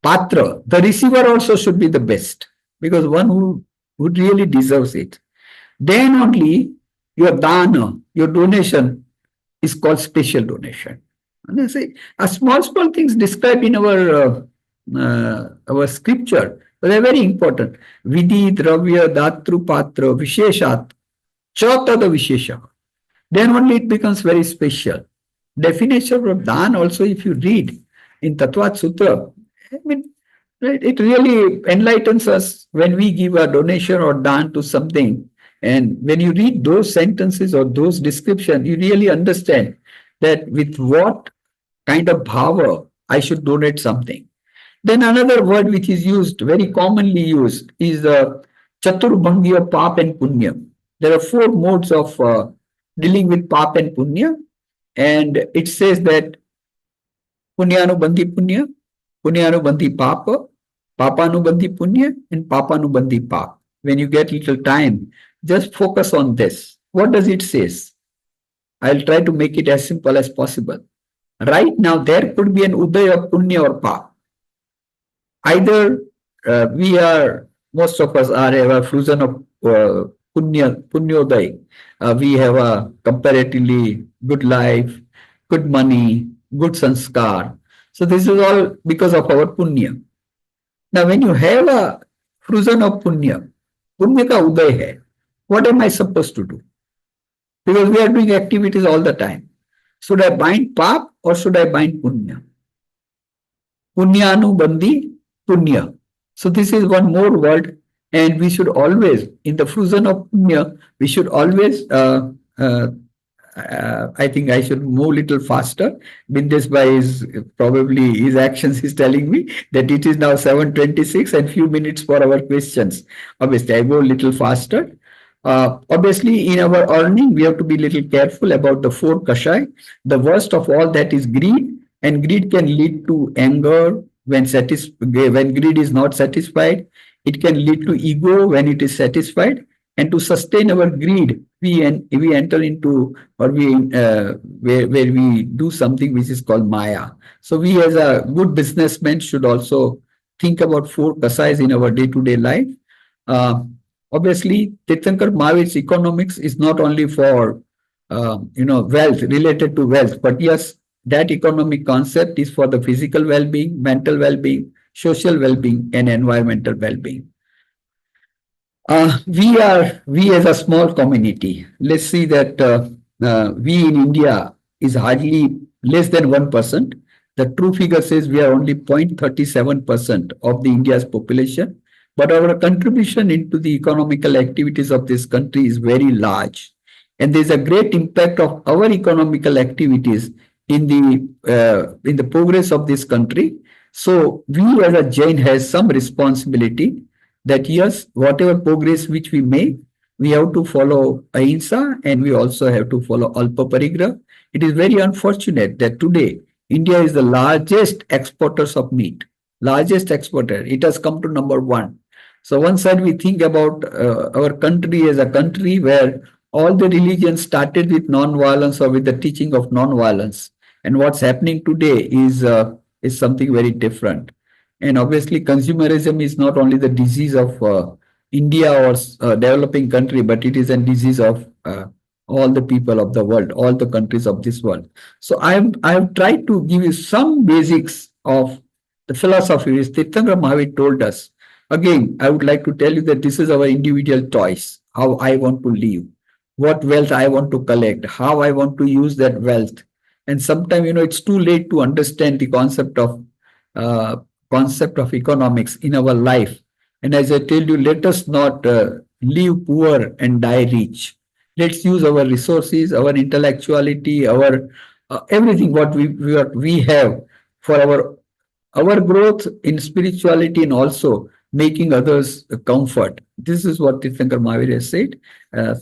Patra, the receiver also should be the best, because one who really deserves it. Then only your dana, your donation, is called special donation. And I say a small things described in our scripture, but they're very important. Vidhi, dravya, datru, patra, visheshat, chauta the vishesha. Then only it becomes very special. Definition of dan also, if you read in Tattva Sutra, I mean, it really enlightens us when we give a donation or dan to something. And when you read those sentences or those descriptions, you really understand that with what kind of bhava I should donate something. Then another word which is used, very commonly used, is the Chaturbhangi Pap and Punya. There are four modes of dealing with Pap and Punya. And it says that Punyanubandhi Punya, Punyanubandhi Papa, Papanubandhi Punya, and Papanubandhi Pap. When you get little time, just focus on this. What does it say? I'll try to make it as simple as possible. Right now, there could be an Uday of Punya or Pap. Either most of us have a fusion of Punyodaya. We have a comparatively good life, good money, good sanskar. So this is all because of our punya. Now, when you have a fusion of punya ka uday hai, what am I supposed to do? Because we are doing activities all the time. Should I bind pap or should I bind punya? Punyanu-bandi punya. So this is one more word, and we should always, in the fusion of punya, we should always, I think I should move a little faster. Bindesh Bhai is probably, his actions is telling me that it is now 7:26 and few minutes for our questions. Obviously, I go a little faster. Obviously, in our earning, we have to be a little careful about the four kashai. The worst of all that is greed, and greed can lead to anger when greed is not satisfied. It can lead to ego when it is satisfied. And to sustain our greed, we enter into, or where we do something which is called maya. So we as a good businessman should also think about four kasais in our day-to-day life. Obviously, Tirthankar Mahaveer's economics is not only for wealth, related to wealth, but yes, that economic concept is for the physical well-being, mental well-being, social well-being, and environmental well-being. We as a small community, let's see that we in India is hardly less than 1%. The true figure says we are only 0.37% of the India's population, but our contribution into the economical activities of this country is very large. And there's a great impact of our economical activities in the progress of this country. So we as a Jain has some responsibility that yes, whatever progress which we make, we have to follow ahimsa, and we also have to follow alpa parigraha. It is very unfortunate that today India is the largest exporters of meat, largest exporter. It has come to number one. So one side we think about our country as a country where all the religions started with non-violence or with the teaching of non-violence. And what's happening today is something very different. And obviously, consumerism is not only the disease of India or developing country, but it is a disease of all the people of the world, all the countries of this world. So I have tried to give you some basics of the philosophy which Tirthankar Mahaveer told us. Again, I would like to tell you that this is our individual choice, how I want to live, what wealth I want to collect, how I want to use that wealth. And sometimes, it's too late to understand the concept of economics in our life. And as I tell you, let us not live poor and die rich. Let's use our resources, our intellectuality, our everything what we have for our growth in spirituality and also making others comfort. This is what Tirthankar Mahaveer has said.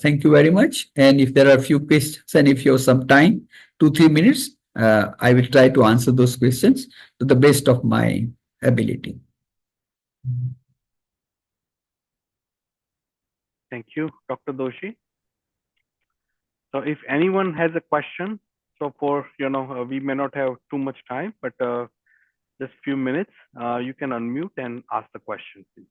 Thank you very much. And if there are a few questions and if you have some time, 2, 3 minutes, I will try to answer those questions to the best of my ability. Thank you, Dr. Doshi. So if anyone has a question, so for, we may not have too much time, but just few minutes, you can unmute and ask the question, please.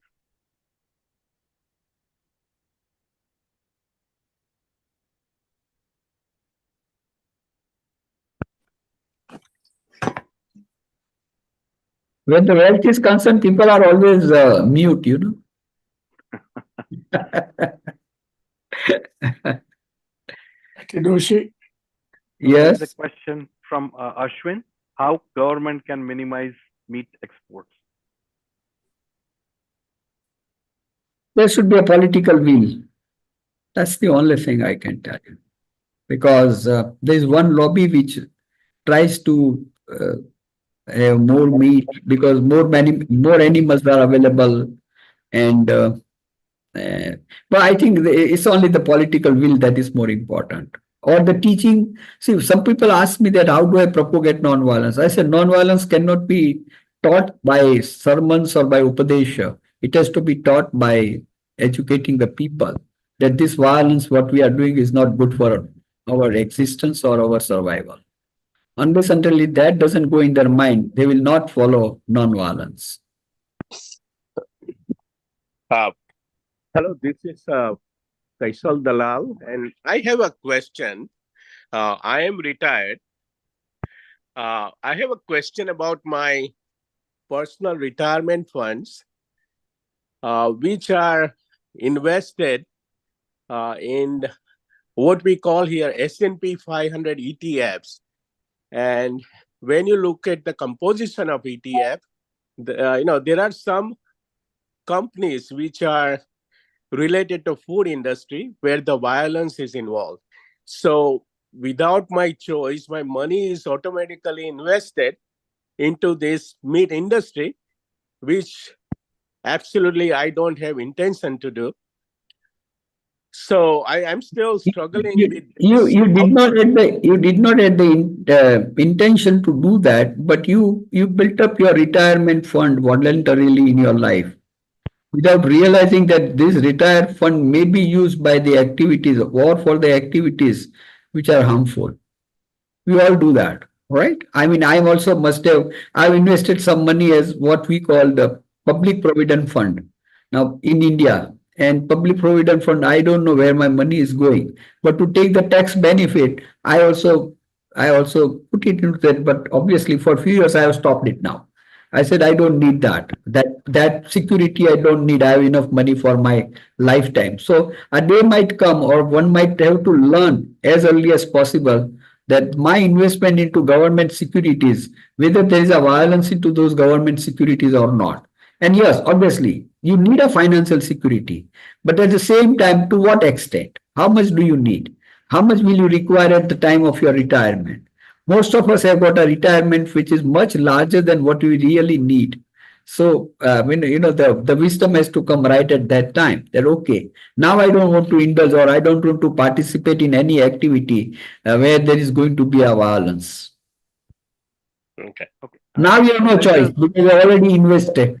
When the wealth is concerned, people are always mute, Doshi, There is a Yes, question from Ashwin. How government can minimize meat exports? there should be a political will. That's the only thing I can tell you. Because there is one lobby which tries to have more meat because more animals are available and uh, but I think it's only the political will that is more important. Or the teaching. See, some people ask me that how do I propagate non-violence? I said non-violence cannot be taught by sermons or by upadesha. It has to be taught by educating the people that this violence, what we are doing, is not good for our existence or our survival. Unless until that doesn't go in their mind, they will not follow non-violence. uh, hello, this is Kaisal Dalal, and I have a question. I am retired. I have a question about my personal retirement funds, which are invested in what we call here S&P 500 ETFs. And when you look at the composition of ETF, there are some companies which are related to food industry where the violence is involved. So without my choice, my money is automatically invested into this meat industry, which absolutely I don't have intention to do. So I'm still struggling with this. You did not have the intention to do that, but you built up your retirement fund voluntarily in your life without realizing that this retired fund may be used by the activities or for the activities which are harmful. We all do that, right? I mean, I've invested some money as what we call the public provident fund. Now in India and public provident fund, I don't know where my money is going, but to take the tax benefit, I also put it into that, but obviously for a few years I have stopped it now. I said I don't need that. That security I don't need. I have enough money for my lifetime. So a day might come, or one might have to learn as early as possible that my investment into government securities, whether there is a violence into those government securities or not. And yes, obviously, you need a financial security, but at the same time, to what extent? How much do you need? How much will you require at the time of your retirement? Most of us have got a retirement which is much larger than what we really need. So, when the wisdom has to come right at that time. That okay, now I don't want to indulge or I don't want to participate in any activity where there is going to be a violence. Okay. Now you have no choice because you already invested.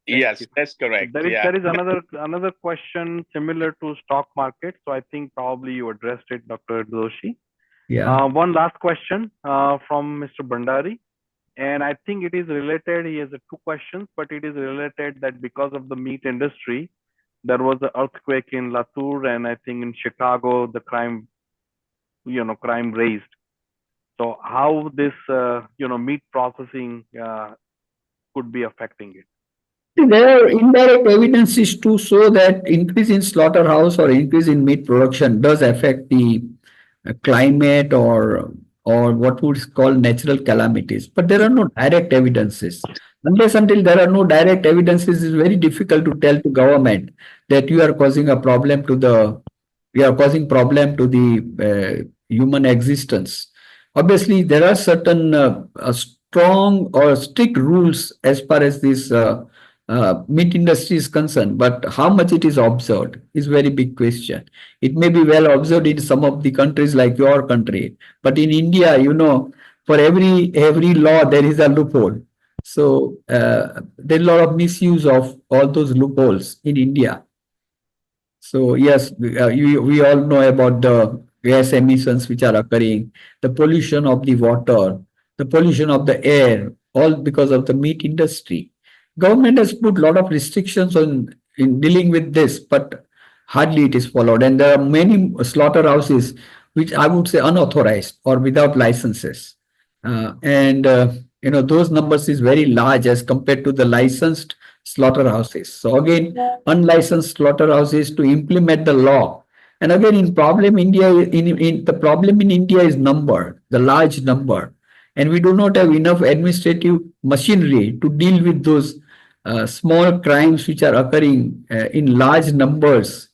Yes, that's correct. There is another question similar to stock market. So I think probably you addressed it, Dr. Doshi. Yeah. One last question from Mr. Bandari. And I think it is related. He has two questions, but it is related that because of the meat industry, there was an earthquake in Latour, and I think in Chicago, the crime raised. So how this, meat processing could be affecting it? There are indirect evidences to show that increase in slaughterhouse or increase in meat production does affect the climate or what would call natural calamities. But there are no direct evidences. Unless until there are no direct evidences, it's very difficult to tell to government that you are causing a problem to the we are causing problem to the human existence. Obviously, there are certain strong or strict rules as far as this meat industry is concerned, but how much it is observed is very big question. It may be well observed in some of the countries like your country, but in India, for every law there is a loophole. So there is a lot of misuse of all those loopholes in India. So yes, we all know about the gas emissions which are occurring, the pollution of the water, the pollution of the air, all because of the meat industry. Government has put a lot of restrictions on in dealing with this, but hardly it is followed. And there are many slaughterhouses which I would say unauthorized or without licenses. And those numbers is very large as compared to the licensed slaughterhouses. So again, unlicensed slaughterhouses to implement the law. And again, the problem in India is number, the large number, and we do not have enough administrative machinery to deal with those small crimes which are occurring in large numbers.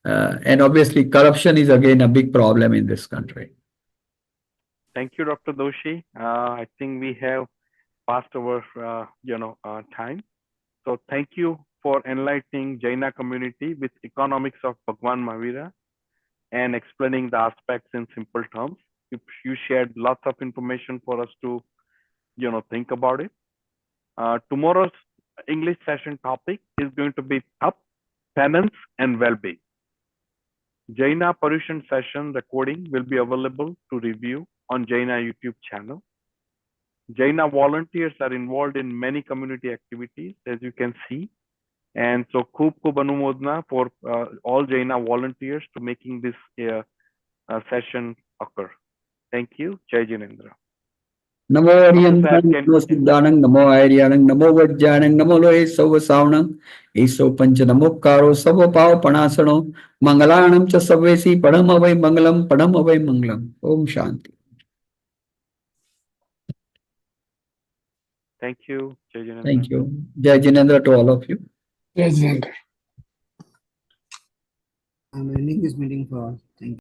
And obviously, corruption is again a big problem in this country. Thank you, Dr. Doshi. I think we have passed our time. So thank you for enlightening Jaina community with economics of Bhagwan Mahavira and explaining the aspects in simple terms. You shared lots of information for us to think about it. Tomorrow's English session topic is going to be up, penance, and well-being. Jaina Paryushan session recording will be available to review on Jaina YouTube channel. Jaina volunteers are involved in many community activities, as you can see. And so, Khub Anumodna for all Jaina volunteers to making this session occur. Thank you. Jai Jinendra. Namo Ariyanang, Namo Siddhanang, Namo Airyanang, Namo Vajjanang, Namo Lohe Sava Savanang, Eso Pancha Namo Karo, Sava Pao Panasano, Mangalanam Cha Savesi, Padamavai Mangalam. Om Shanti. Thank you. Jai Jinendra. Thank you. Jai Jinendra to all of you. Jai Jinendra. I'm ending this meeting for all. Thank you.